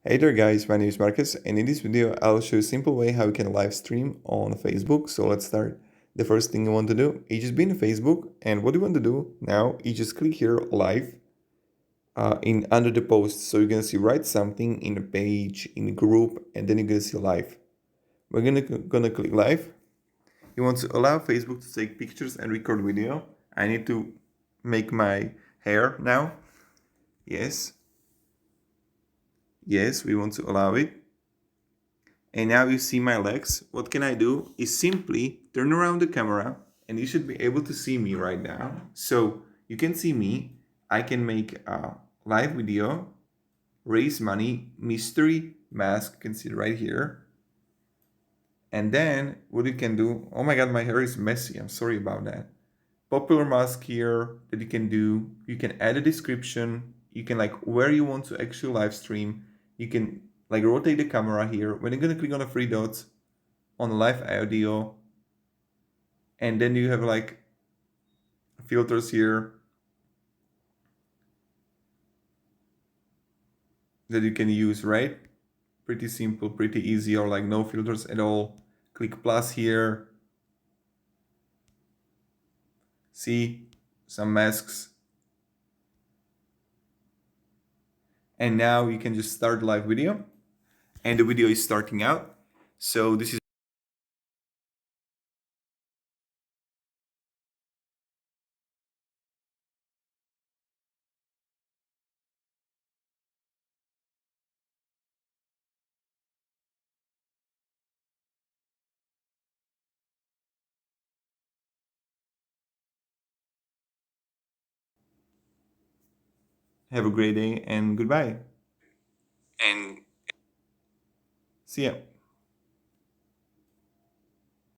Hey there guys, my name is Marcus and in this video I'll show you a simple way how you can live stream on Facebook. So let's start. The first thing you want to do is just be in Facebook, and what you want to do now is just click here live in under the post. So you're gonna see write something in a page, in a group, and then you're gonna see live. We're gonna click live. You want to allow Facebook to take pictures and record video. I need to make my hair now. Yes, we want to allow it. And now you see my legs. What can I do is simply turn around the camera and you should be able to see me right now. So you can see me. I can make a live video, raise money, mystery mask, you can see it right here. And then what you can do, oh my God, my hair is messy. I'm sorry about that. Popular mask here that you can do. You can add a description. You can like where you want to actually live stream. You can like rotate the camera here. When you're gonna click on the three dots on live audio, and then you have like filters here that you can use, right? Pretty simple, pretty easy, or like no filters at all. Click plus here. See some masks. And now you can just start live video, and the video is starting out. So this is have a great day and goodbye. And See ya.